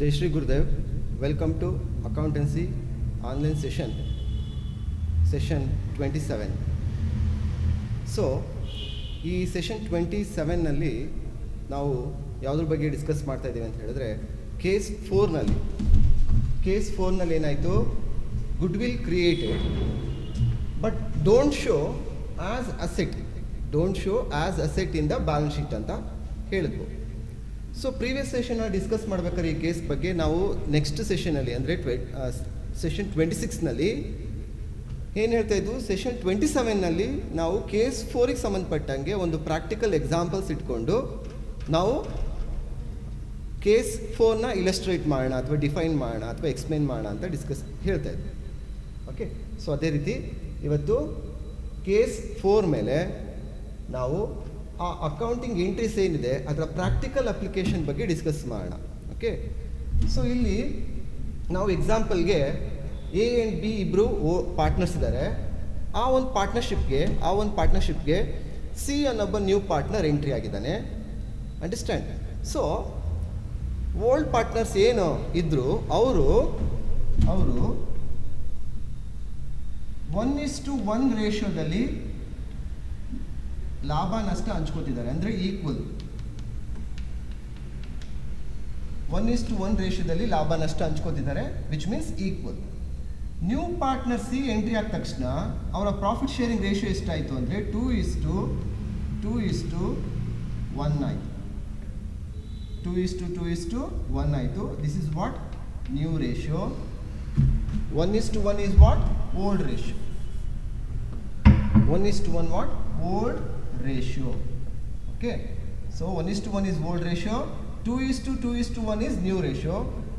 Jai Shri Gurudev, welcome to Accountancy online session 27. So ಈ session 27ನಲ್ಲಿ ನಾವು ಯಾವುದ್ರ ಬಗ್ಗೆ ಡಿಸ್ಕಸ್ ಮಾಡ್ತಾ ಇದ್ದೀವಿ ಅಂತ ಹೇಳಿದ್ರೆ ಕೇಸ್ 4ನಲ್ಲಿ ಏನಾಯಿತು, goodwill created but don't show as asset in the balance sheet ಅಂತ ಹೇಳಿದ್ವು. ಸೊ ಪ್ರೀವಿಯಸ್ ಸೆಷನ್ನ ಡಿಸ್ಕಸ್ ಮಾಡ್ಬೇಕಾದ್ರೆ ಈ ಕೇಸ್ ಬಗ್ಗೆ ನಾವು ನೆಕ್ಸ್ಟ್ ಸೆಷನಲ್ಲಿ ಅಂದರೆ ಸೆಷನ್ 26ನಲ್ಲಿ ಏನು ಹೇಳ್ತಾ ಇದ್ವು, ಸೆಷನ್ 27ನಲ್ಲಿ ನಾವು ಕೇಸ್ 4ಗೆ ಸಂಬಂಧಪಟ್ಟಂಗೆ ಒಂದು ಪ್ರಾಕ್ಟಿಕಲ್ ಎಕ್ಸಾಂಪಲ್ಸ್ ಇಟ್ಕೊಂಡು ನಾವು ಕೇಸ್ 4ನ ಇಲಸ್ಟ್ರೇಟ್ ಮಾಡೋಣ ಅಥವಾ ಡಿಫೈನ್ ಮಾಡೋಣ ಅಥವಾ ಎಕ್ಸ್ಪ್ಲೈನ್ ಮಾಡೋಣ ಅಂತ ಹೇಳ್ತಾ ಇದ್ವಿ. ಓಕೆ, ಸೊ ಅದೇ ರೀತಿ ಇವತ್ತು ಕೇಸ್ 4 ಮೇಲೆ ನಾವು ಆ ಅಕೌಂಟಿಂಗ್ ಎಂಟ್ರೀಸ್ ಏನಿದೆ ಅದರ ಪ್ರಾಕ್ಟಿಕಲ್ ಅಪ್ಲಿಕೇಶನ್ ಬಗ್ಗೆ ಡಿಸ್ಕಸ್ ಮಾಡೋಣ. ಓಕೆ, ಸೊ ಇಲ್ಲಿ ನಾವು ಎಕ್ಸಾಂಪಲ್ಗೆ ಎ ಆ್ಯಂಡ್ ಬಿ ಇಬ್ಬರು ಪಾರ್ಟ್ನರ್ಸ್ ಇದ್ದಾರೆ. ಆ ಒಂದು ಪಾರ್ಟ್ನರ್ಶಿಪ್ಗೆ ಸಿ ಅನ್ನೊಬ್ಬ ನ್ಯೂ ಪಾರ್ಟ್ನರ್ ಎಂಟ್ರಿ ಆಗಿದ್ದಾನೆ. ಅಂಡರ್ಸ್ಟ್ಯಾಂಡ್? ಸೊ ಓಲ್ಡ್ ಪಾರ್ಟ್ನರ್ಸ್ ಏನು ಇದ್ದರು ಅವರು 1:1 ರೇಷಿಯೋದಲ್ಲಿ ಲಾಭ ನಷ್ಟ ಹಂಚ್ಕೋತಿದ್ದಾರೆ, ಅಂದರೆ ಈಕ್ವಲ್. 1:1 ರೇಷಿಯೋದಲ್ಲಿ ಲಾಭ ನಷ್ಟ ಹಂಚ್ಕೋತಿದ್ದಾರೆ, which means equal. New partner C entry ಆದ ತಕ್ಷಣ ಅವರ ಪ್ರಾಫಿಟ್ ಶೇರಿಂಗ್ ರೇಷಿಯೋ ಎಷ್ಟಾಯಿತು ಅಂದರೆ 2:1 ಆಯಿತು. 2:1 ಆಯಿತು. This is what new ratio. 1:1 is what? Old ratio. 1:1 what? Old ratio. Okay, so 1:1 is old ratio. 2:1 is new ratio.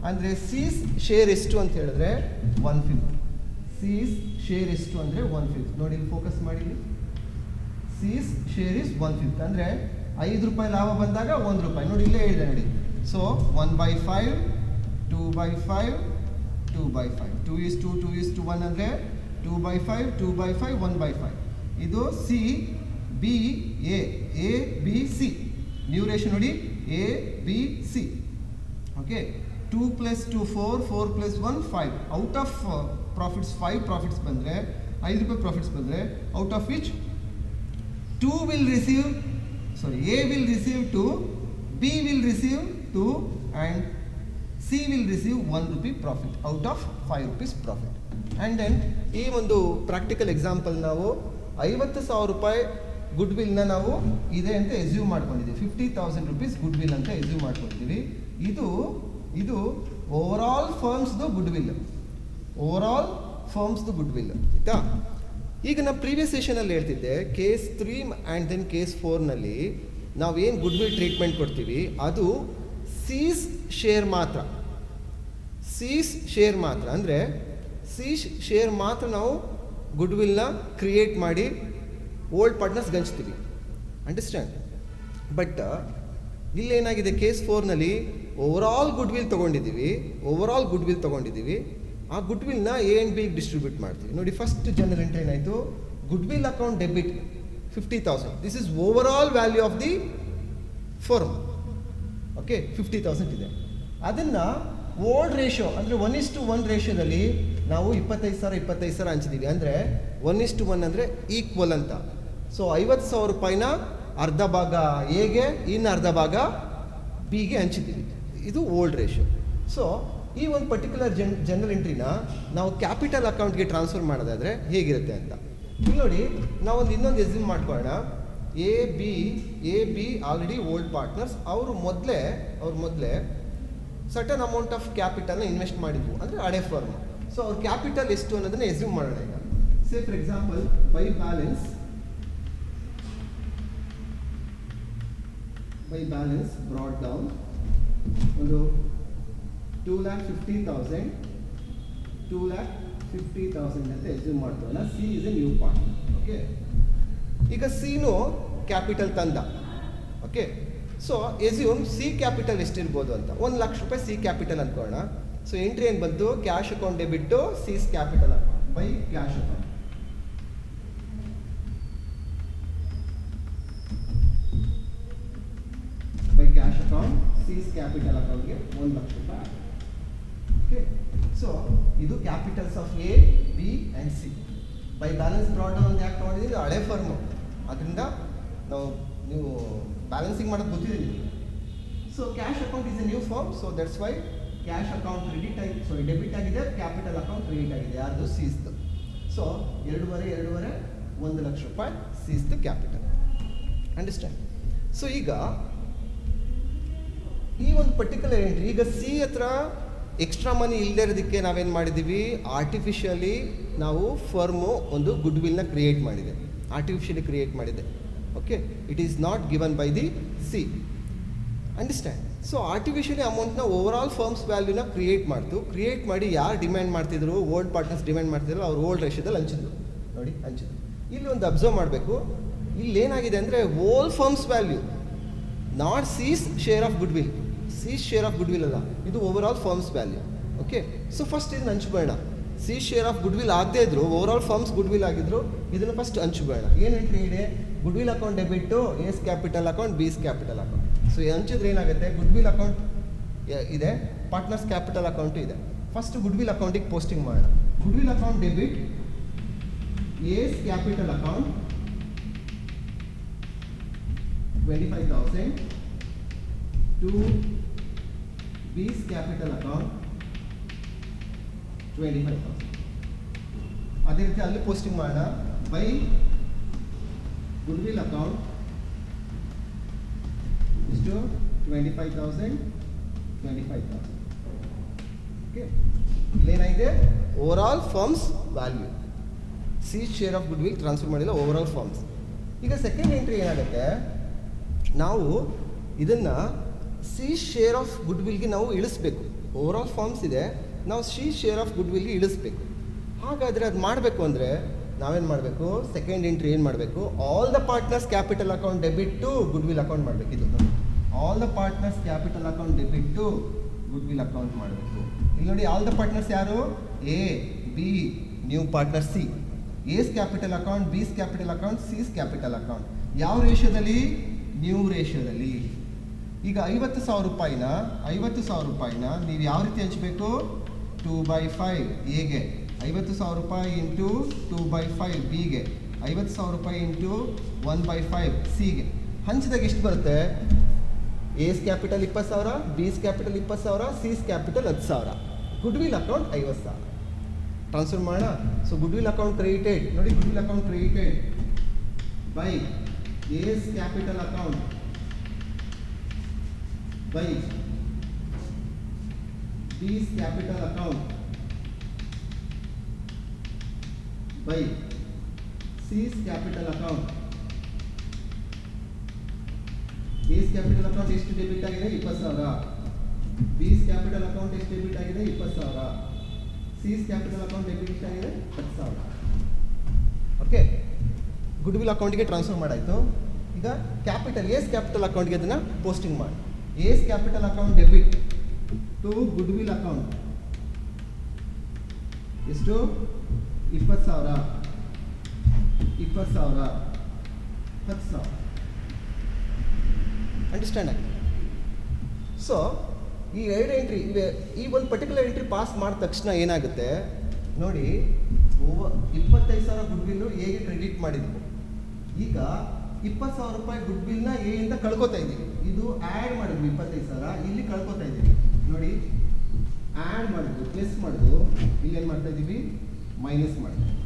ಅಂದರೆ C's ಶೇರ್ ಎಷ್ಟು ಅಂತ ಹೇಳಿದ್ರೆ 1/5. C's ಶೇರ್ ಎಷ್ಟು ಅಂದರೆ 1/5. ನೋಡಿ ಇಲ್ಲಿ ಫೋಕಸ್ ಮಾಡಿ, C's ಶೇರ್ ಇಸ್ 1/5 ಅಂದರೆ ₹5 ಲಾಭ ಬಂದಾಗ ₹1. ನೋಡಿ ಇಲ್ಲೇ ಹೇಳಿದೆ ನೋಡಿ. ಸೊ 1/5, 2/5, 2/5. 2:1 ಅಂದರೆ 2/5, 2/5, 1/5. ಇದು C B A B C new ratio ನೋಡಿ, A B C. Okay, 2 + 2 4, 4 + 1 5. Out of profits 5 profits ಬಂದರೆ ₹5 ಪ್ರಾಫಿಟ್ಸ್ ಬಂದರೆ out of which A will receive 2, B will receive 2 and C will receive ₹1 profit out of ₹5 profit. And then ಈ ಒಂದು practical example ನಾವು ₹50,000 good ವಿಲ್ನ ನಾವು ಇದೆ ಅಂತ assume ಮಾಡ್ಕೊಂಡಿದ್ದೀವಿ. ₹50,000 good will ಅಂತ ಎಸ್ಯೂಮ್ ಮಾಡ್ಕೊಂಡಿದ್ದೀವಿ. ಇದು ಓವರಾಲ್ ಫರ್ಮ್ಸ್ದು ಗುಡ್ ವಿಲ್, ಆಯಿತಾ? ಈಗ ನಾವು ಪ್ರೀವಿಯಸ್ ಸೆಷನಲ್ಲಿ ಹೇಳ್ತಿದ್ದೆ ಕೇಸ್ 3 ಆ್ಯಂಡ್ ದೆನ್ ಕೇಸ್ 4ನಲ್ಲಿ ನಾವೇನು ಗುಡ್ ವಿಲ್ ಟ್ರೀಟ್ಮೆಂಟ್ ಕೊಡ್ತೀವಿ ಅದು ಸೀಸ್ ಶೇರ್ ಮಾತ್ರ ಅಂದರೆ ಸೀಸ್ ಶೇರ್ ಮಾತ್ರ ನಾವು ಗುಡ್ ವಿಲ್ನ ಕ್ರಿಯೇಟ್ ಮಾಡಿ ಓಲ್ಡ್ ಪಾರ್ಟ್ನರ್ಸ್ಗೆ ಹಂಚ್ತೀವಿ. ಅಂಡರ್ಸ್ಟ್ಯಾಂಡ್? ಬಟ್ ಇಲ್ಲೇನಾಗಿದೆ, ಕೇಸ್ 4ನಲ್ಲಿ ಓವರಾಲ್ ಗುಡ್ ವಿಲ್ ತೊಗೊಂಡಿದ್ದೀವಿ. ಆ ಗುಡ್ ವಿಲ್ನ ಎ ಆ್ಯಂಡ್ ಬಿಗೆ ಡಿಸ್ಟ್ರಿಬ್ಯೂಟ್ ಮಾಡ್ತೀವಿ. ನೋಡಿ, ಫಸ್ಟ್ ಜನರಲ್ ಎಂಟ್ರಿ ಏನಾಯಿತು, goodwill account debit 50,000. This is overall value of the firm. Okay, 50,000 ಇದೆ. ಅದನ್ನು ಓಲ್ಡ್ ರೇಷಿಯೋ ಅಂದರೆ 1:1 ರೇಷಿಯೋದಲ್ಲಿ ನಾವು 25,000 ಹಂಚಿದ್ದೀವಿ. ಅಂದರೆ 1:1 ಅಂದರೆ ಈಕ್ವಲ್ ಅಂತ. ಸೊ ₹50,000 ಅರ್ಧ ಭಾಗ ಎಗೆ, ಇನ್ನು ಅರ್ಧ ಭಾಗ ಬಿಗೆ ಹಂಚಿದ್ದೀವಿ. ಇದು ಓಲ್ಡ್ ರೇಷಿಯೋ. ಸೊ ಈ ಒಂದು ಪರ್ಟಿಕ್ಯುಲರ್ ಜನರಲ್ ಎಂಟ್ರಿನ ನಾವು ಕ್ಯಾಪಿಟಲ್ ಅಕೌಂಟ್ಗೆ ಟ್ರಾನ್ಸ್ಫರ್ ಮಾಡೋದಾದರೆ ಹೇಗಿರುತ್ತೆ ಅಂತ ಇಲ್ಲಿ ನೋಡಿ. ನಾವೊಂದು ಇನ್ನೊಂದು ಎಸ್ಯೂಮ್ ಮಾಡ್ಕೊಳ್ಳೋಣ. A B already old partners. ಅವರು ಮೊದಲೇ ಸರ್ಟನ್ ಅಮೌಂಟ್ ಆಫ್ ಕ್ಯಾಪಿಟಲ್ನ ಇನ್ವೆಸ್ಟ್ ಮಾಡಿದ್ವು, ಅಂದರೆ ಹಳೆ ಫರ್ಮ್. ಸೊ ಅವ್ರ ಕ್ಯಾಪಿಟಲ್ ಎಷ್ಟು ಅನ್ನೋದನ್ನ ಎಸ್ಯೂಮ್ ಮಾಡೋಣ ಈಗ. Say for example by balance brought down ಒಂದು 2,50,000 ಅಂತ ಎಸ್ಯೂಮ್ ಮಾಡ್ಕೊಳ್ಳೋಣ. C is a new partner. Okay, ಈಗ ಸಿನೂ ಕ್ಯಾಪಿಟಲ್ ತಂದ. Okay, so assume C capital ಎಷ್ಟಿರ್ಬೋದು ಅಂತ. ₹1,00,000 ಸಿ ಕ್ಯಾಪಿಟಲ್ ಅಂದ್ಕೊಳ್ಳೋಣ. ಸೊ ಎಂಟ್ರಿ ಏನು ಬಂತು, cash account debit C's capital account by cash account. Cash account C's capital ಅಕೌಂಟ್ಗೆ ₹1,00,000. ಓಕೆ. ಸೊ ಇದು capitals of A, B and C. By balance brought down ಯಾಕೆ ಮಾಡಿದ್ದೀವಿ, ಹಳೆ ಫರ್ಮು, ಅದರಿಂದ ನಾವು ನೀವು ಬ್ಯಾಲೆನ್ಸಿಂಗ್ ಮಾಡೋದು ಗೊತ್ತಿದೆ ನಿಮಗೆ. So cash account is a new form, so that's why cash account credit ಆಗಿ, ಸಾರಿ ಡೆಬಿಟ್ ಆಗಿದೆ, ಕ್ಯಾಪಿಟಲ್ ಅಕೌಂಟ್ ಕ್ರೆಡಿಟ್ ಆಗಿದೆ. ಯಾರ್ದು, ಸೀಸ್ದು. ಸೊ 2.5 1 ಲಕ್ಷ ರೂಪಾಯಿ ಸೀಸ್ದು ಕ್ಯಾಪಿಟಲ್. ಅಂಡರ್ಸ್ಟ್ಯಾಂಡ್? ಸೊ ಈಗ ಈ ಒಂದು ಪರ್ಟಿಕ್ಯುಲರ್ ಎಂಟ್ರಿ, ಈಗ ಸಿ ಹತ್ರ ಎಕ್ಸ್ಟ್ರಾ ಮನಿ ಇಲ್ಲದೆ ಇರೋದಕ್ಕೆ ನಾವೇನು ಮಾಡಿದ್ದೀವಿ, ಆರ್ಟಿಫಿಷಿಯಲಿ ನಾವು ಫರ್ಮು ಒಂದು ಗುಡ್ ವಿಲ್ನ ಕ್ರಿಯೇಟ್ ಮಾಡಿದೆ, ಆರ್ಟಿಫಿಷಿಯಲಿ ಕ್ರಿಯೇಟ್ ಮಾಡಿದೆ. Okay, it is not given by the C. Understand? So artificially ಅಮೌಂಟ್ನ ಓವರ್ ಆಲ್ ಫರ್ಮ್ಸ್ ವ್ಯಾಲ್ಯೂನ ಕ್ರಿಯೇಟ್ ಮಾಡಿ ಯಾರು ಡಿಮ್ಯಾಂಡ್ ಮಾಡ್ತಿದ್ರು, ಓಲ್ಡ್ ಪಾರ್ಟ್ನರ್ಸ್ ಡಿಮ್ಯಾಂಡ್ ಮಾಡ್ತಿದ್ರು, ಅವ್ರು ಓಲ್ಡ್ ರೇಷಿಯೋದಲ್ಲಿ ಹಂಚಿದ್ರು. ನೋಡಿ, ಹಂಚಿದ್ರು. ಇಲ್ಲಿ ಒಂದು ಅಬ್ಸರ್ವ್ ಮಾಡಬೇಕು, ಇಲ್ಲಿ ಏನಾಗಿದೆ ಅಂದರೆ whole firm's value, not C's share of goodwill. C's share of goodwill ಅಲ್ಲ, ಇದು overall firm's value. Okay, so first ಇದನ್ನ ಹಂಚ್ಬೇಡ. C's share of goodwill ಆಗದೇ ಇದ್ರು, overall firm's goodwill ಆಗಿದ್ರು, ಇದನ್ನು first ಹಂಚ್ಬೇಡ. ಏನು ಎಂಟ್ರಿ ಇದೆ, goodwill account debit, A's capital account, B's capital account. So ಹಂಚಿದ್ರೆ ಏನಾಗುತ್ತೆ, ಗುಡ್ ವಿಲ್ ಅಕೌಂಟ್ ಇದೆ, ಪಾರ್ಟ್ನರ್ಸ್ ಕ್ಯಾಪಿಟಲ್ ಅಕೌಂಟು ಇದೆ. ಫಸ್ಟ್ ಗುಡ್ ವಿಲ್ ಅಕೌಂಟಿಗೆ ಪೋಸ್ಟಿಂಗ್ ಮಾಡೋಣ. Goodwill account debit A's capital account 25,000 to B's capital account 25,000. ಅದೇ ರೀತಿ ಅಲ್ಲಿ posting ಮಾಡೋಣ. ಬೈ ಗುಡ್ ವಿಲ್ ಅಕೌಂಟ್ ಇಷ್ಟು 25,000 25,000. ಓಕೆ, ಇಲ್ಲೇನಾಗಿದೆ, overall firm's value, C share of goodwill transfer ಮಾಡಿಲ್ಲ, overall firm's. ಈಗ second entry ಏನಾಗುತ್ತೆ, ನಾವು ಇದನ್ನು ಸಿ ಶೇರ್ ಆಫ್ ಗುಡ್ ವಿಲ್ಗೆ ನಾವು ಇಳಿಸ್ಬೇಕು. ಓವರ್ ಆಲ್ ಫಾರ್ಮ್ಸ್ ಇದೆ, ನಾವು ಸಿ ಶೇರ್ ಆಫ್ ಗುಡ್ ವಿಲ್ಗೆ ಇಳಿಸ್ಬೇಕು. ಹಾಗಾದರೆ ಅದು ಮಾಡಬೇಕು ಅಂದರೆ ನಾವೇನು ಮಾಡಬೇಕು, ಸೆಕೆಂಡ್ ಎಂಟ್ರಿ ಏನು ಮಾಡಬೇಕು, all the partners capital account debit to goodwill account ಮಾಡಬೇಕು. ಇದು all the partners capital account debit to goodwill account ಮಾಡಬೇಕು. ಇಲ್ಲಿ ನೋಡಿ, ಆಲ್ ದ ಪಾರ್ಟ್ನರ್ಸ್ ಯಾರು, A, B, new partner C. A's capital account, B's capital account, C's capital account. ಯಾವ ರೇಷಿಯೋದಲ್ಲಿ, new ರೇಷಿಯೋದಲ್ಲಿ. ಈಗ 50,000 ರೂಪಾಯಿನ ನೀವು ಯಾವ ರೀತಿ ಹಂಚಬೇಕು, 2/5 ಎಗೆ, 50,000 ರೂಪಾಯಿ ಇಂಟು 2/5 ಬಿಗೆ, 50,000 ರೂಪಾಯಿ ಇಂಟು 1/5 ಸಿಗೆ ಹಂಚಿದಾಗ ಎಷ್ಟು ಬರುತ್ತೆ, S capital 20,000, B's capital 20,000, C's capital 10,000, goodwill account 50,000. Transfer ಮಾಡೋಣ. So goodwill account credited, ನೋಡಿ, goodwill account credited by A's capital account by B's capital account by C's capital account. B's capital account ಎಷ್ಟು debit ಆಗಿದೆ, 20,000. B's capital account ಎಷ್ಟು debit ಆಗಿದೆ, 20,000. C's capital account debit ಆಗಿದೆ 10,000. Okay, goodwill ಅಕೌಂಟಿಗೆ transfer ಮಾಡಾಯಿತು. ಈಗ capital, A's capital ಅಕೌಂಟ್ಗೆ ಅದನ್ನು ಪೋಸ್ಟಿಂಗ್ ಮಾಡಿ. A's capital account debit to goodwill account ಎಷ್ಟು, 20,000, 10,000. ಅಂಡರ್ಸ್ಟ್ಯಾಂಡ್ ಆಗಿ? ಸೊ ಈ ಎರಡು ಎಂಟ್ರಿ ಇವೆ. ಈ ಒಂದು ಪರ್ಟಿಕ್ಯುಲರ್ ಎಂಟ್ರಿ ಪಾಸ್ ಮಾಡಿದ ತಕ್ಷಣ ಏನಾಗುತ್ತೆ ನೋಡಿ, 25,000 ಗುಡ್ ವಿಲ್ಲು ಎಗೆ ಕ್ರೆಡಿಟ್ ಮಾಡಿದ್ವಿ. ಈಗ 20,000 ರೂಪಾಯಿ ಗುಡ್ ವಿಲ್ನ ಎ ಇಂದ ಕಳ್ಕೊತಾ ಇದ್ದೀವಿ. ಇದು ಆ್ಯಡ್ ಮಾಡಿದ್ವಿ, 25,000 ಇಲ್ಲಿ ಕಳ್ಕೊತಾ ಇದ್ದೀವಿ. ನೋಡಿ, ಆ್ಯಡ್ ಮಾಡಿದ್ವಿ, ಪ್ಲಸ್ ಮಾಡಿದ್ವು, ಇಲ್ಲಿ ಏನು ಮಾಡ್ತಾ ಇದ್ದೀವಿ, ಮೈನಸ್ ಮಾಡ್ತಾ ಇದ್ದೀವಿ.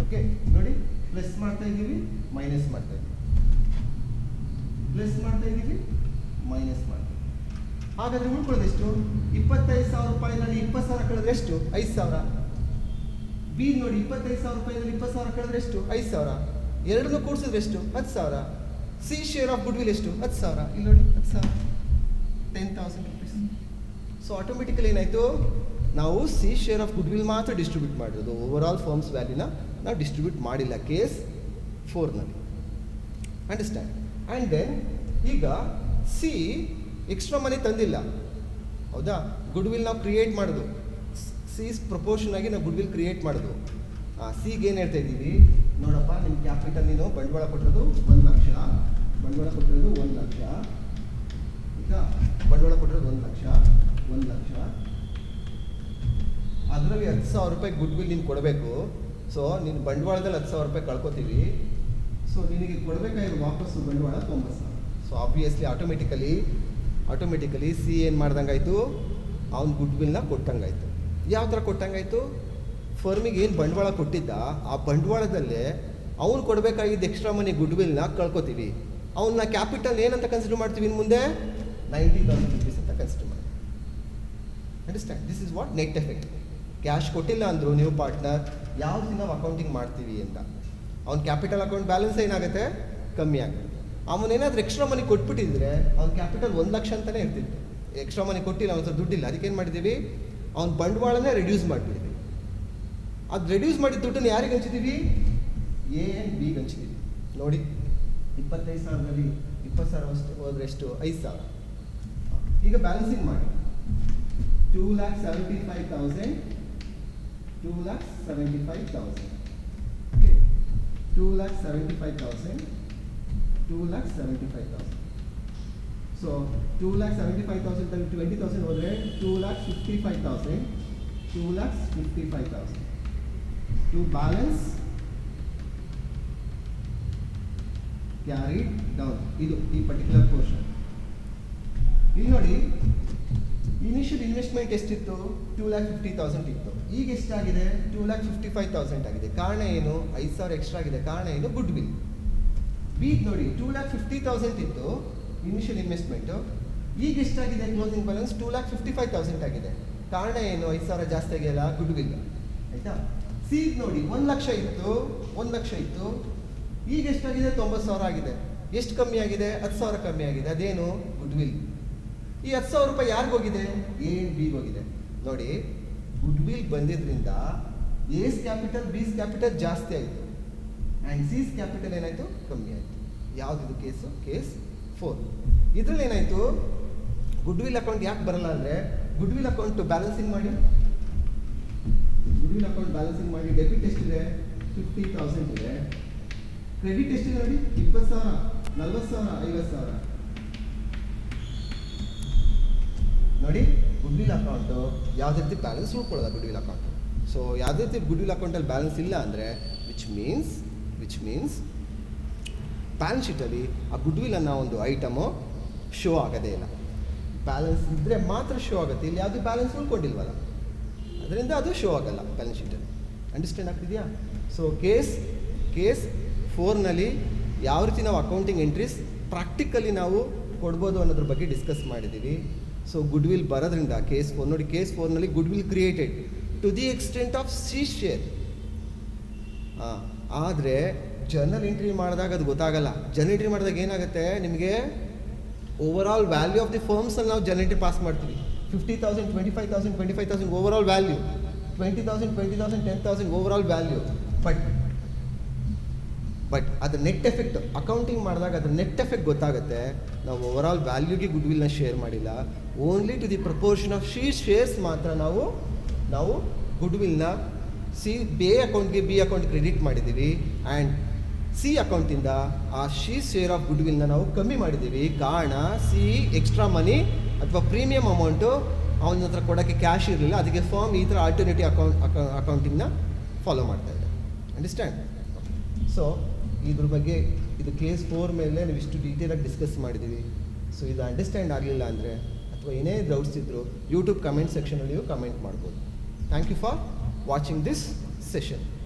ಓಕೆ, ನೋಡಿ, ಪ್ಲಸ್ ಮಾಡ್ತಾ ಇದ್ದೀವಿ, ಮೈನಸ್ ಮಾಡ್ತಾ ಇದ್ದೀವಿ, ಪ್ಲಸ್ ಮಾಡ್ತಾ ಇದ್ದೀವಿ, ಮೈನಸ್ ಮಾಡ್ತಾ ಇದ್ದೀವಿ. ಹಾಗಾದರೆ ಉಳ್ಕೊಳ್ಳೋದು ಎಷ್ಟು, 25,000 ರೂಪಾಯಿನಲ್ಲಿ 20,000 ಕಳೆದ್ರೆ ಎಷ್ಟು, 5,000. ಬಿ ನೋಡಿ, 25,000 ರೂಪಾಯಿನಲ್ಲಿ 20,000 ಕಳೆದ್ರೆ ಎಷ್ಟು, 5,000. ಎರಡನ್ನೂ ಕೂಡಿಸಿದ್ರೆ ಎಷ್ಟು, 10,000. C share of good will ಎಷ್ಟು, 10,000. ಇಲ್ಲಿ ನೋಡಿ, 10,000, 10,000 rupees. ಸೊ ಆಟೋಮೆಟಿಕಲಿ ಏನಾಯಿತು, ನಾವು C share of good will ಮಾತ್ರ ಡಿಸ್ಟ್ರಿಬ್ಯೂಟ್ ಮಾಡಿರೋದು, ಓವರ್ ಆಲ್ ಫರ್ಮ್ಸ್ ವ್ಯಾಲ್ಯೂನ ನಾವು ಡಿಸ್ಟ್ರಿಬ್ಯೂಟ್ ಮಾಡಿಲ್ಲ ಕೇಸ್ 4ನಲ್ಲಿ. ಅಂಡರ್ಸ್ಟ್ಯಾಂಡ್? ಆ್ಯಂಡ್ ದೆನ್ ಈಗ ಸಿ ಎಕ್ಸ್ಟ್ರಾ ಮನಿ ತಂದಿಲ್ಲ, ಹೌದಾ? ಗುಡ್ ವಿಲ್ ನಾವು ಕ್ರಿಯೇಟ್ ಮಾಡೋದು, ಸಿಸ್ ಪ್ರಪೋರ್ಷನ್ ಆಗಿ ನಾವು ಗುಡ್ ವಿಲ್ ಕ್ರಿಯೇಟ್ ಮಾಡೋದು. ಸಿಗೆ ಏನು ಹೇಳ್ತಾ ಇದ್ದೀವಿ, ನೋಡಪ್ಪ, ನಿಮ್ಮ ಕ್ಯಾಪಿಟಲ್ ನೀನು ಬಂಡವಾಳ ಕೊಟ್ಟಿರೋದು 1 ಲಕ್ಷ, ಬಂಡವಾಳ ಕೊಟ್ಟಿರೋದು 1 ಲಕ್ಷ, ಈಗ ಬಂಡವಾಳ ಕೊಟ್ಟಿರೋದು 1 ಲಕ್ಷ, 1 ಲಕ್ಷ. ಅದರಲ್ಲಿ 10,000 ರೂಪಾಯಿ ಗುಡ್ ವಿಲ್ ನೀನು ಕೊಡಬೇಕು. ಸೊ ನೀನು ಬಂಡವಾಳದಲ್ಲಿ 10,000 ರೂಪಾಯಿ ಕಳ್ಕೊತೀವಿ. ಸೊ ನಿನಗೆ ಕೊಡಬೇಕಾಗಿರೋ ವಾಪಸ್ಸು ಬಂಡವಾಳ 90,000. ಸೊ ಆಬ್ವಿಯಸ್ಲಿ ಆಟೋಮೆಟಿಕಲಿ ಸಿ ಏನು ಮಾಡ್ದಂಗಾಯ್ತು, ಅವ್ನು ಗುಡ್ ವಿಲ್ನ ಕೊಟ್ಟಂಗಾಯ್ತು. ಯಾವ ಥರ ಕೊಟ್ಟಂಗಾಯ್ತು, ಫರ್ಮಿಗೆ ಏನು ಬಂಡವಾಳ ಕೊಟ್ಟಿದ್ದ ಆ ಬಂಡವಾಳದಲ್ಲೇ ಅವ್ನು ಕೊಡಬೇಕಾಗಿದ್ದ ಎಕ್ಸ್ಟ್ರಾ ಮನಿ ಗುಡ್ ವಿಲ್ನ ಕಳ್ಕೊತೀವಿ. ಅವನ್ನ ಕ್ಯಾಪಿಟಲ್ ಏನಂತ ಕನ್ಸಿಡರ್ ಮಾಡ್ತೀವಿ ಇನ್ನು ಮುಂದೆ 90,000 rupees ಅಂತ ಕನ್ಸಿಡರ್ ಮಾಡ್ತೀವಿ. Understand, this is what net effect. Cash ಕೊಟ್ಟಿಲ್ಲ ಅಂದರು ನೀವು ಪಾರ್ಟ್ನರ್, ಯಾವ ದಿನ ನಾವು ಅಕೌಂಟಿಂಗ್ ಮಾಡ್ತೀವಿ ಅಂತ ಅವ್ನ ಕ್ಯಾಪಿಟಲ್ ಅಕೌಂಟ್ ಬ್ಯಾಲೆನ್ಸ್ ಏನಾಗುತ್ತೆ, ಕಮ್ಮಿ ಆಗುತ್ತೆ. ಅವನೇನಾದ್ರೂ ಎಕ್ಸ್ಟ್ರಾ ಮನಿ ಕೊಟ್ಬಿಟ್ಟಿದ್ರೆ ಅವ್ನ ಕ್ಯಾಪಿಟಲ್ 1 ಲಕ್ಷ ಅಂತಲೇ ಇರ್ತಿತ್ತು. ಎಕ್ಸ್ಟ್ರಾ ಮನಿ ಕೊಟ್ಟಿಲ್ಲ, ಅವ್ನ ದುಡ್ಡಿಲ್ಲ, ಅದಕ್ಕೇನು ಮಾಡಿದ್ದೀವಿ, ಅವ್ನ ಬಂಡವಾಳನೇ ರೆಡ್ಯೂಸ್ ಮಾಡಿಬಿಟ್ಟಿದ್ವಿ. ಅದು ರೆಡ್ಯೂಸ್ ಮಾಡಿದ ದುಡ್ಡನ್ನು ಯಾರಿಗೆ ಹಂಚಿದ್ದೀವಿ, ಎ ಆ್ಯಂಡ್ ಬಿಗೆ ಹಂಚಿದ್ದೀವಿ. ನೋಡಿ 25,000ದಲ್ಲಿ 20,000 ಅಷ್ಟು ಹೋದ್ರೆ ಎಷ್ಟು, 5,000. ಈಗ ಬ್ಯಾಲೆನ್ಸಿಂಗ್ ಮಾಡಿ. 2,75,000 2,75,000 ಓಕೆ, 2,75,000 2,75,000. ಸೊ 2,75,000 20,000 ಹೋದರೆ 2,55,000 2,55,000 to balance carried down. ಇದು ಈ ಪರ್ಟಿಕ್ಯುಲರ್ ಪೋರ್ಷನ್. ಇಲ್ಲಿ ನೋಡಿ, ಇನಿಷಿಯಲ್ ಇನ್ವೆಸ್ಟ್ಮೆಂಟ್ ಎಷ್ಟಿತ್ತು, 2,50,000 ಇತ್ತು. ಈಗ ಎಷ್ಟಾಗಿದೆ, 2,55,000 ಆಗಿದೆ. ಕಾರಣ ಏನು, 5,000 ಎಕ್ಸ್ಟ್ರಾ ಆಗಿದೆ. ಕಾರಣ ಏನು, ಗುಡ್ ವಿಲ್. ಬಿ ನೋಡಿ, 2,50,000 ಇತ್ತು ಇನಿಷಿಯಲ್ ಇನ್ವೆಸ್ಟ್ಮೆಂಟು. ಈಗ ಎಷ್ಟಾಗಿದೆ, ಕ್ಲೋಸಿಂಗ್ ಬ್ಯಾಲೆನ್ಸ್ 2,55,000 ಆಗಿದೆ. ಕಾರಣ ಏನು, 5,000 ಜಾಸ್ತಿ ಆಗಿಲ್ಲ, ಗುಡ್ ವಿಲ್. ಆಯಿತಾ. ಸಿ ನೋಡಿ, 1 ಲಕ್ಷ ಇತ್ತು. ಈಗ ಎಷ್ಟಾಗಿದೆ, 90,000 ಆಗಿದೆ. ಎಷ್ಟು ಕಮ್ಮಿ ಆಗಿದೆ, 10,000 ಕಮ್ಮಿ ಆಗಿದೆ. ಅದೇನು, ಗುಡ್ ವಿಲ್. ಈ 10,000 ರೂಪಾಯಿ ಯಾರಿಗೋಗಿದೆ, ಎ ಆ್ಯಂಡ್ ಬಿಗೆ ಹೋಗಿದೆ. ನೋಡಿ, ಗುಡ್ ವಿಲ್ ಬಂದಿದ್ದರಿಂದ ಎಸ್ ಕ್ಯಾಪಿಟಲ್ ಬಿಸ್ ಕ್ಯಾಪಿಟಲ್ ಜಾಸ್ತಿ ಆಯಿತು ಆ್ಯಂಡ್ ಸಿಸ್ ಕ್ಯಾಪಿಟಲ್ ಏನಾಯಿತು, ಕಮ್ಮಿ ಆಯಿತು. ಯಾವುದಿದು ಕೇಸು, ಕೇಸ್ 4. ಇದರಲ್ಲಿ ಏನಾಯಿತು, ಗುಡ್ ವಿಲ್ ಅಕೌಂಟ್ ಯಾಕೆ ಬರಲ್ಲ ಅಂದರೆ, ಗುಡ್ ವಿಲ್ ಅಕೌಂಟ್ ಬ್ಯಾಲೆನ್ಸಿಂಗ್ ಮಾಡಿ. ಡೆಬಿಟ್ ಎಷ್ಟಿದೆ, 50,000 ಇದೆ. ಕ್ರೆಡಿಟ್ ಎಷ್ಟಿದೆ ನೋಡಿ, 20,000 40,000 50,000. ನೋಡಿ, ಗುಡ್ ವಿಲ್ ಅಕೌಂಟು ಯಾವುದೇ ರೀತಿ ಬ್ಯಾಲೆನ್ಸ್ ಉಳ್ಕೊಳ್ಳೋದ ಗುಡ್ ವಿಲ್ ಅಕೌಂಟು. ಸೊ ಯಾವುದೇ ರೀತಿ ಗುಡ್ ವಿಲ್ ಅಕೌಂಟಲ್ಲಿ ಬ್ಯಾಲೆನ್ಸ್ ಇಲ್ಲ ಅಂದರೆ ವಿಚ್ ಮೀನ್ಸ್ ಬ್ಯಾಲೆನ್ಸ್ ಶೀಟಲ್ಲಿ ಆ ಗುಡ್ ವಿಲ್ ಅನ್ನೋ ಒಂದು ಐಟಮು ಶೋ ಆಗೋದೇ ಇಲ್ಲ. ಬ್ಯಾಲೆನ್ಸ್ ಇದ್ದರೆ ಮಾತ್ರ ಶೋ ಆಗುತ್ತೆ. ಇಲ್ಲಿ ಯಾವುದೇ ಬ್ಯಾಲೆನ್ಸ್ ಉಳ್ಕೊಂಡಿಲ್ವಲ್ಲ, ಅದರಿಂದ ಅದು ಶೋ ಆಗಲ್ಲ ಬ್ಯಾಲೆನ್ಸ್ ಶೀಟಲ್ಲಿ. ಅಂಡರ್ಸ್ಟ್ಯಾಂಡ್ ಆಗ್ತಿದೆಯಾ. ಸೊ ಕೇಸ್ 4ನಲ್ಲಿ ಯಾವ ರೀತಿ ನಾವು ಅಕೌಂಟಿಂಗ್ ಎಂಟ್ರೀಸ್ ಪ್ರಾಕ್ಟಿಕಲಿ ನಾವು ಕೊಡ್ಬೋದು ಅನ್ನೋದ್ರ ಬಗ್ಗೆ ಡಿಸ್ಕಸ್ ಮಾಡಿದ್ದೀವಿ. ಸೊ ಗುಡ್ ವಿಲ್ ಬರೋದ್ರಿಂದ ಕೇಸ್ 4 ನೋಡಿ, ಕೇಸ್ 4ನಲ್ಲಿ goodwill created to the extent of C share. ಆದರೆ ಜರ್ನಲ್ ಎಂಟ್ರಿ ಮಾಡಿದಾಗ ಅದು ಗೊತ್ತಾಗಲ್ಲ. ಜರ್ನಲ್ ಎಂಟ್ರಿ ಮಾಡಿದಾಗ ಏನಾಗುತ್ತೆ, ನಿಮಗೆ overall value of the ಫರ್ಮ್ಸಲ್ಲಿ ನಾವು ಜರ್ನಲ್ ಎಂಟ್ರಿ ಪಾಸ್ ಮಾಡ್ತೀವಿ. 50,000 25,000 overall value, 20,000 10,000 overall value. But ಅದ್ರ ನೆಟ್ ಎಫೆಕ್ಟ್ ಅಕೌಂಟಿಂಗ್ ಮಾಡಿದಾಗ ಅದ್ರ ನೆಟ್ ಎಫೆಕ್ಟ್ ಗೊತ್ತಾಗುತ್ತೆ. ನಾವು ಓವರ್ ಆಲ್ ವ್ಯಾಲ್ಯೂಗೆ ಗುಡ್ ವಿಲ್ನ ಶೇರ್ ಮಾಡಿಲ್ಲ, only to the proportion of shares ಮಾತ್ರ ನಾವು ಗುಡ್ ವಿಲ್ನ ಎ ಅಕೌಂಟ್ಗೆ ಬಿ ಅಕೌಂಟ್ ಕ್ರೆಡಿಟ್ ಮಾಡಿದ್ದೀವಿ ಆ್ಯಂಡ್ ಸಿ ಅಕೌಂಟಿಂದ ಆ ಶೇರ್ ಆಫ್ ಗುಡ್ ವಿಲ್ನ ನಾವು ಕಮ್ಮಿ ಮಾಡಿದ್ದೀವಿ. ಕಾರಣ ಸಿ ಎಕ್ಸ್ಟ್ರಾ ಮನಿ ಅಥವಾ ಪ್ರೀಮಿಯಂ ಅಮೌಂಟು ಅವನ ಹತ್ರ ಕೊಡೋಕ್ಕೆ ಕ್ಯಾಶ್ ಇರಲಿಲ್ಲ. ಅದಕ್ಕೆ ಫಾರ್ಮ್ ಈ ಥರ ಆಲ್ಟರ್ನೇಟಿವ್ ಅಕೌಂಟಿಂಗ್ನ ಫಾಲೋ ಮಾಡ್ತಾ ಇದೆ. ಅಂಡರ್ಸ್ಟ್ಯಾಂಡ್. ಸೊ ಇದ್ರ ಬಗ್ಗೆ ಇದು ಕೇಸ್ 4 ಮೇಲೆ ನಾವು ಇಷ್ಟು ಡೀಟೇಲಾಗಿ ಡಿಸ್ಕಸ್ ಮಾಡಿದ್ದೀವಿ. ಸೊ ಇದು ಅಂಡರ್ಸ್ಟ್ಯಾಂಡ್ ಆಗಲಿಲ್ಲ ಅಂದರೆ ಅಥವಾ ಏನೇ ಡೌಟ್ಸ್ ಇದ್ದರೂ ಯೂಟ್ಯೂಬ್ ಕಮೆಂಟ್ ಸೆಕ್ಷನಲ್ಲಿ ನೀವು ಕಮೆಂಟ್ ಮಾಡ್ಬೋದು. Thank you for watching this session.